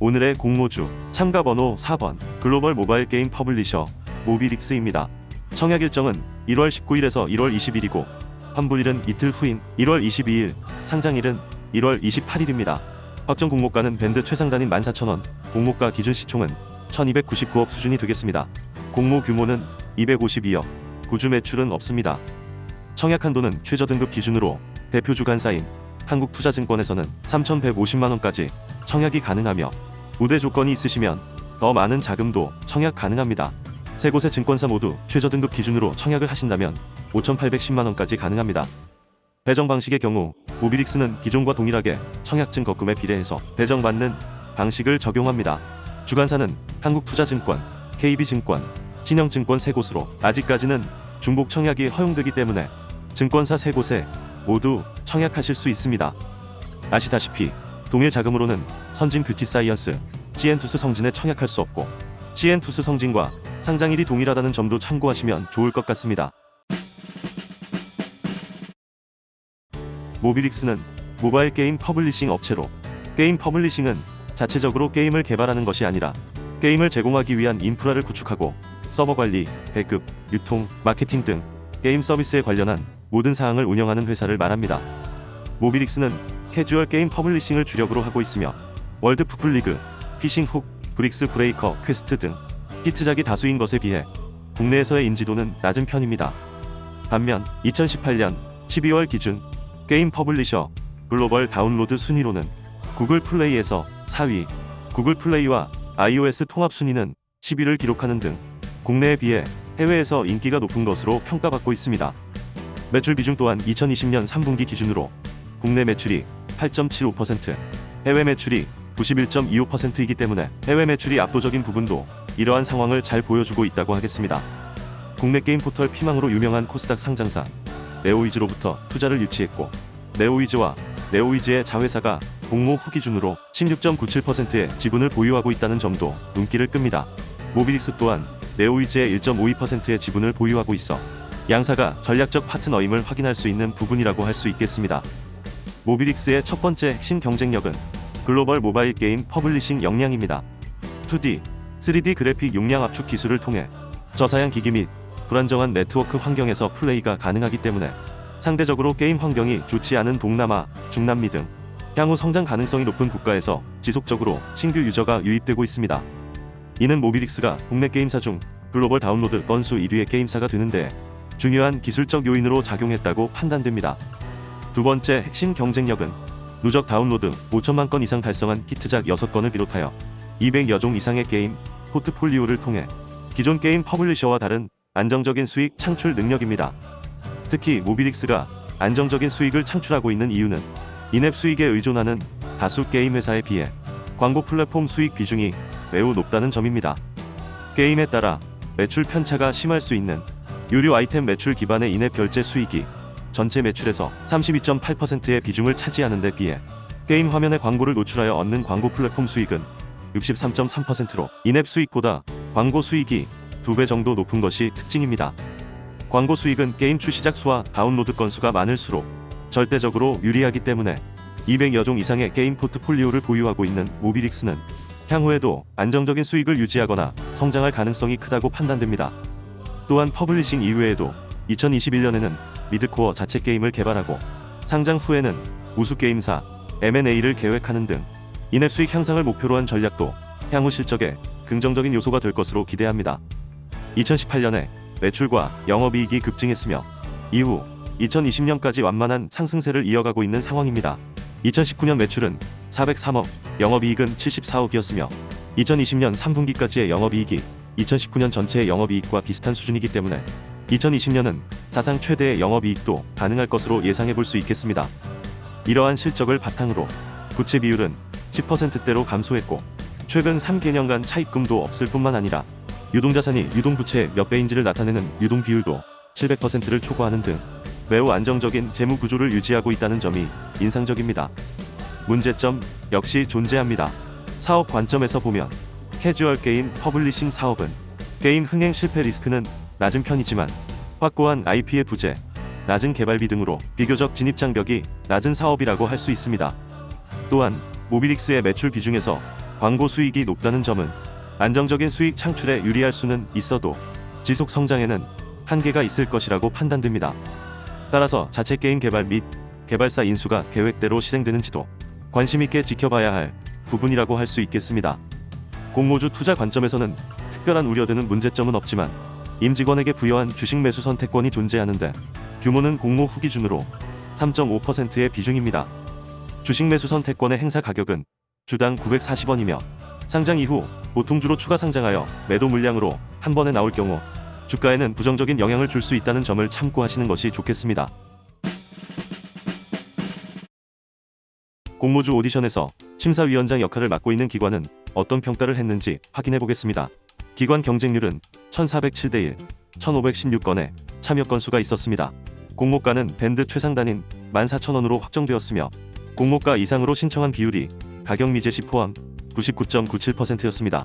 오늘의 공모주 참가번호 4번 글로벌 모바일 게임 퍼블리셔 모비릭스입니다. 청약 일정은 1월 19일에서 1월 20일이고 환불일은 이틀 후인 1월 22일, 상장일은 1월 28일입니다. 확정 공모가는 밴드 최상단인 14,000원, 공모가 기준 시총은 1299억 수준이 되겠습니다. 공모 규모는 252억, 구주 매출은 없습니다. 청약 한도는 최저 등급 기준으로 대표 주관사인 한국투자증권에서는 3,150만원까지 청약이 가능하며 우대 조건이 있으시면 더 많은 자금도 청약 가능합니다. 세 곳의 증권사 모두 최저 등급 기준으로 청약을 하신다면 5,810만원까지 가능합니다. 배정 방식의 경우 모비릭스는 기존과 동일하게 청약증 거금에 비례해서 배정받는 방식을 적용합니다. 주관사는 한국투자증권, KB증권, 신영증권 세 곳으로 아직까지는 중복 청약이 허용되기 때문에 증권사 세 곳에 모두 청약하실 수 있습니다. 아시다시피 동일 자금으로는 선진 뷰티사이언스, CN투스 성진에 청약할 수 없고 CN투스 성진과 상장일이 동일하다는 점도 참고하시면 좋을 것 같습니다. 모비릭스는 모바일 게임 퍼블리싱 업체로 게임 퍼블리싱은 자체적으로 게임을 개발하는 것이 아니라 게임을 제공하기 위한 인프라를 구축하고 서버 관리, 배급, 유통, 마케팅 등 게임 서비스에 관련한 모든 사항을 운영하는 회사를 말합니다. 모비릭스는 캐주얼 게임 퍼블리싱을 주력으로 하고 있으며 월드 풋풀 리그, 피싱 훅, 브릭스 브레이커, 퀘스트 등 히트작이 다수인 것에 비해 국내에서의 인지도는 낮은 편입니다. 반면 2018년 12월 기준 게임 퍼블리셔 글로벌 다운로드 순위로는 구글 플레이에서 4위, 구글 플레이와 iOS 통합 순위는 10위를 기록하는 등 국내에 비해 해외에서 인기가 높은 것으로 평가받고 있습니다. 매출 비중 또한 2020년 3분기 기준으로 국내 매출이 8.75%, 해외 매출이 91.25%이기 때문에 해외 매출이 압도적인 부분도 이러한 상황을 잘 보여주고 있다고 하겠습니다. 국내 게임 포털 피망으로 유명한 코스닥 상장사 네오위즈로부터 투자를 유치했고 네오위즈와 네오위즈의 자회사가 공모 후 기준으로 16.97%의 지분을 보유하고 있다는 점도 눈길을 끕니다. 모비릭스 또한 네오위즈의 1.52%의 지분을 보유하고 있어 양사가 전략적 파트너임을 확인할 수 있는 부분이라고 할 수 있겠습니다. 모비릭스의 첫 번째 핵심 경쟁력은 글로벌 모바일 게임 퍼블리싱 역량입니다. 2D, 3D 그래픽 용량 압축 기술을 통해 저사양 기기 및 불안정한 네트워크 환경에서 플레이가 가능하기 때문에 상대적으로 게임 환경이 좋지 않은 동남아, 중남미 등 향후 성장 가능성이 높은 국가에서 지속적으로 신규 유저가 유입되고 있습니다. 이는 모비릭스가 국내 게임사 중 글로벌 다운로드 건수 1위의 게임사가 되는 데 중요한 기술적 요인으로 작용했다고 판단됩니다. 두 번째 핵심 경쟁력은 누적 다운로드 5천만 건 이상 달성한 히트작 6건을 비롯하여 200여 종 이상의 게임 포트폴리오를 통해 기존 게임 퍼블리셔와 다른 안정적인 수익 창출 능력입니다. 특히 모비릭스가 안정적인 수익을 창출하고 있는 이유는 인앱 수익에 의존하는 다수 게임 회사에 비해 광고 플랫폼 수익 비중이 매우 높다는 점입니다. 게임에 따라 매출 편차가 심할 수 있는 유료 아이템 매출 기반의 인앱 결제 수익이 전체 매출에서 32.8%의 비중을 차지하는 데 비해 게임 화면에 광고를 노출하여 얻는 광고 플랫폼 수익은 63.3%로 인앱 수익보다 광고 수익이 2배 정도 높은 것이 특징입니다. 광고 수익은 게임 출시작 수와 다운로드 건수가 많을수록 절대적으로 유리하기 때문에 200여 종 이상의 게임 포트폴리오를 보유하고 있는 모비릭스는 향후에도 안정적인 수익을 유지하거나 성장할 가능성이 크다고 판단됩니다. 또한 퍼블리싱 이외에도 2021년에는 미드코어 자체 게임을 개발하고 상장 후에는 우수 게임사 M&A를 계획하는 등 인앱 수익 향상을 목표로 한 전략도 향후 실적에 긍정적인 요소가 될 것으로 기대합니다. 2018년에 매출과 영업이익이 급증했으며 이후 2020년까지 완만한 상승세를 이어가고 있는 상황입니다. 2019년 매출은 403억, 영업이익은 74억이었으며 2020년 3분기까지의 영업이익이 2019년 전체의 영업이익과 비슷한 수준이기 때문에 2020년은 사상 최대의 영업이익도 가능할 것으로 예상해 볼 수 있겠습니다. 이러한 실적을 바탕으로 부채 비율은 10%대로 감소했고 최근 3개년간 차입금도 없을 뿐만 아니라 유동자산이 유동부채의 몇 배인지를 나타내는 유동 비율도 700%를 초과하는 등 매우 안정적인 재무 구조를 유지하고 있다는 점이 인상적입니다. 문제점 역시 존재합니다. 사업 관점에서 보면 캐주얼 게임 퍼블리싱 사업은 게임 흥행 실패 리스크는 낮은 편이지만 확고한 IP의 부재, 낮은 개발비 등으로 비교적 진입장벽이 낮은 사업이라고 할 수 있습니다. 또한 모비릭스의 매출 비중에서 광고 수익이 높다는 점은 안정적인 수익 창출에 유리할 수는 있어도 지속 성장에는 한계가 있을 것이라고 판단됩니다. 따라서 자체 게임 개발 및 개발사 인수가 계획대로 실행되는지도 관심 있게 지켜봐야 할 부분이라고 할 수 있겠습니다. 공모주 투자 관점에서는 특별한 우려되는 문제점은 없지만 임직원에게 부여한 주식 매수 선택권이 존재하는데 규모는 공모 후 기준으로 3.5%의 비중입니다. 주식 매수 선택권의 행사 가격은 주당 940원이며 상장 이후 보통 주로 추가 상장하여 매도 물량으로 한 번에 나올 경우 주가에는 부정적인 영향을 줄 수 있다는 점을 참고하시는 것이 좋겠습니다. 공모주 오디션에서 심사위원장 역할을 맡고 있는 기관은 어떤 평가를 했는지 확인해 보겠습니다. 기관 경쟁률은 1407대1, 1516건의 참여 건수가 있었습니다. 공모가는 밴드 최상단인 14,000원으로 확정되었으며 공모가 이상으로 신청한 비율이 가격 미제 시 포함 99.97%였습니다.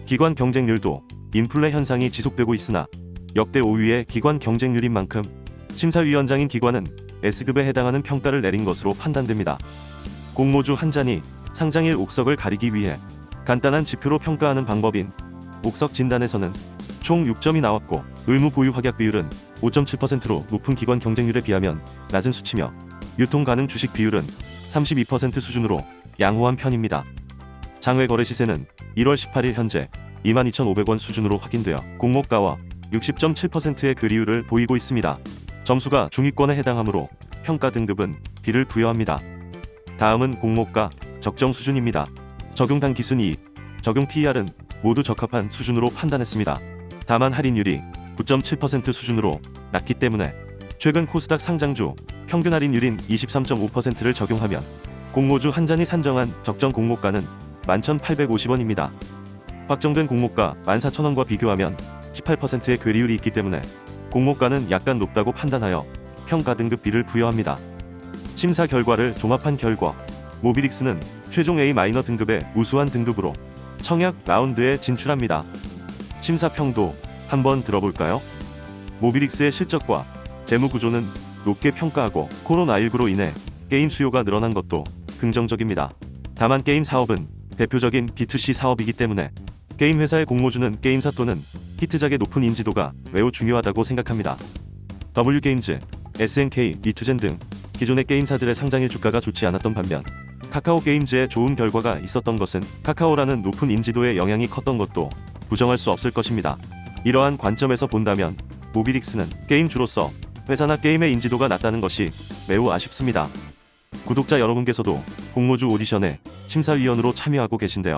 기관 경쟁률도 인플레 현상이 지속되고 있으나 역대 5위의 기관 경쟁률인 만큼 심사위원장인 기관은 S급에 해당하는 평가를 내린 것으로 판단됩니다. 공모주 한 잔이 상장일 옥석을 가리기 위해 간단한 지표로 평가하는 방법인 옥석 진단에서는 총 6점이 나왔고 의무 보유 확약 비율은 5.7%로 높은 기관 경쟁률에 비하면 낮은 수치며 유통 가능 주식 비율은 32% 수준으로 양호한 편입니다. 장외 거래 시세는 1월 18일 현재 22,500원 수준으로 확인되어 공모가와 60.7%의 괴리율을 보이고 있습니다. 점수가 중위권에 해당하므로 평가 등급은 B를 부여합니다. 다음은 공모가 적정 수준입니다. 적용 단기순 이익, 적용 PER은 모두 적합한 수준으로 판단했습니다. 다만 할인율이 9.7% 수준으로 낮기 때문에 최근 코스닥 상장주 평균 할인율인 23.5%를 적용하면 공모주 한 잔이 산정한 적정 공모가는 11,850원입니다. 확정된 공모가 14,000원과 비교하면 18%의 괴리율이 있기 때문에 공모가는 약간 높다고 판단하여 평가 등급 B를 부여합니다. 심사 결과를 종합한 결과 모비릭스는 최종 A 마이너 등급의 우수한 등급으로 청약 라운드에 진출합니다. 심사평도 한번 들어볼까요? 모비릭스의 실적과 재무 구조는 높게 평가하고 코로나19로 인해 게임 수요가 늘어난 것도 긍정적입니다. 다만 게임 사업은 대표적인 B2C 사업이기 때문에 게임 회사의 공모주는 게임사 또는 히트작의 높은 인지도가 매우 중요하다고 생각합니다. W게임즈, SNK, 리투젠 등 기존의 게임사들의 상장일 주가가 좋지 않았던 반면 카카오 게임즈의 좋은 결과가 있었던 것은 카카오라는 높은 인지도의 영향이 컸던 것도 부정할 수 없을 것입니다. 이러한 관점에서 본다면 모비릭스는 게임주로서 회사나 게임의 인지도가 낮다는 것이 매우 아쉽습니다. 구독자 여러분께서도 공모주 오디션에 심사위원으로 참여하고 계신데요.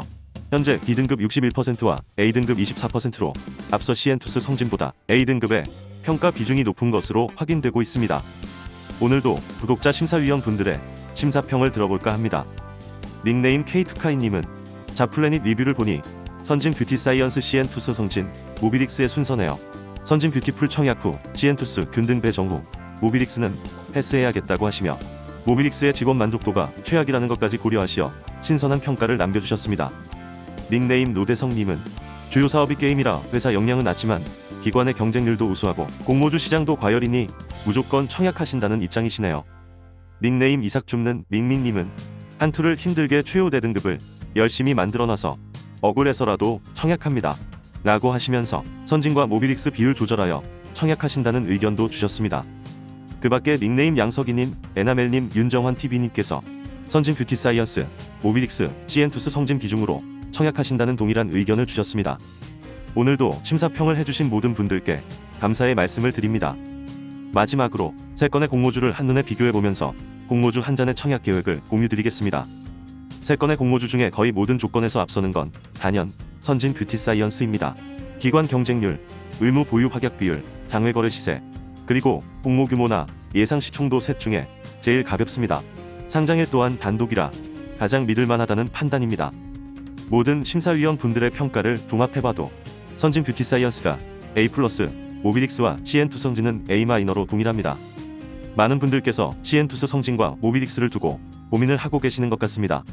현재 B등급 61%와 A등급 24%로 앞서 시엔투스 성진보다 A등급의 평가 비중이 높은 것으로 확인되고 있습니다. 오늘도 구독자 심사위원 분들의 심사평을 들어볼까 합니다. 닉네임 K2카이님은 자플래닛 리뷰를 보니 선진 뷰티 사이언스 시엔투스 성진, 모비릭스의 순서네요. 선진 뷰티풀 청약 후 시엔투스 균등 배정 후 모비릭스는 패스해야겠다고 하시며 모비릭스의 직원 만족도가 최악이라는 것까지 고려하시어 신선한 평가를 남겨주셨습니다. 닉네임 노대성님은 주요 사업이 게임이라 회사 역량은 낮지만 기관의 경쟁률도 우수하고 공모주 시장도 과열이니 무조건 청약하신다는 입장이시네요. 닉네임 이삭줍는 밍밍님은 한 투를 힘들게 최고대 등급을 열심히 만들어놔서 억울해서라도 청약합니다 라고 하시면서 선진과 모비릭스 비율 조절하여 청약하신다는 의견도 주셨습니다. 그 밖에 닉네임 양석이님, 에나멜님, 윤정환TV님께서 선진 뷰티 사이언스, 모비릭스, 시엔투스 성진 비중으로 청약하신다는 동일한 의견을 주셨습니다. 오늘도 심사평을 해주신 모든 분들께 감사의 말씀을 드립니다. 마지막으로 3건의 공모주를 한눈에 비교해보면서 공모주 한 잔의 청약 계획을 공유드리겠습니다. 3건의 공모주 중에 거의 모든 조건에서 앞서는 건 단연 선진 뷰티 사이언스입니다. 기관 경쟁률, 의무 보유 확약 비율, 장외 거래 시세, 그리고 공모 규모나 예상 시총도 셋 중에 제일 가볍습니다. 상장일 또한 단독이라 가장 믿을만하다는 판단입니다. 모든 심사위원 분들의 평가를 종합해봐도 선진 뷰티 사이언스가 A+, 모비릭스와 시엔투스 성진은 A-로 동일합니다. 많은 분들께서 시엔투스 성진과 모비릭스를 두고 고민을 하고 계시는 것 같습니다.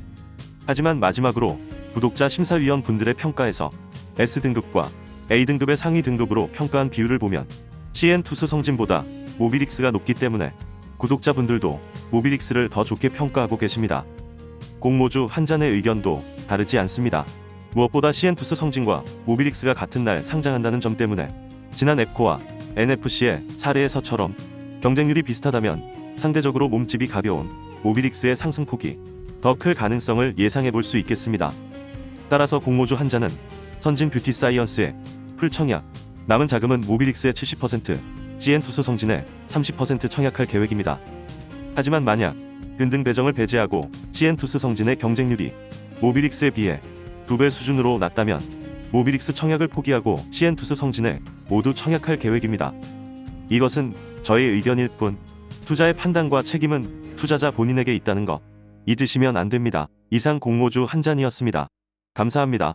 하지만 마지막으로 구독자 심사위원 분들의 평가에서 S등급과 A등급의 상위 등급으로 평가한 비율을 보면 시엔투스 성진보다 모비릭스가 높기 때문에 구독자분들도 모비릭스를 더 좋게 평가하고 계십니다. 공모주 한 잔의 의견도 다르지 않습니다. 무엇보다 시엔투스 성진과 모비릭스가 같은 날 상장한다는 점 때문에 지난 앱코와 NFC의 사례에서처럼 경쟁률이 비슷하다면 상대적으로 몸집이 가벼운 모비릭스의 상승폭이 더 클 가능성을 예상해 볼 수 있겠습니다. 따라서 공모주 한자는 선진 뷰티 사이언스의 풀 청약, 남은 자금은 모비릭스의 70%, 시엔투스 성진의 30% 청약할 계획입니다. 하지만 만약 균등 배정을 배제하고 시엔투스 성진의 경쟁률이 모비릭스에 비해 2배 수준으로 낮다면 모비릭스 청약을 포기하고 시엔투스 성진에 모두 청약할 계획입니다. 이것은 저의 의견일 뿐, 투자의 판단과 책임은 투자자 본인에게 있다는 것 잊으시면 안 됩니다. 이상 공모주 한잔이었습니다. 감사합니다.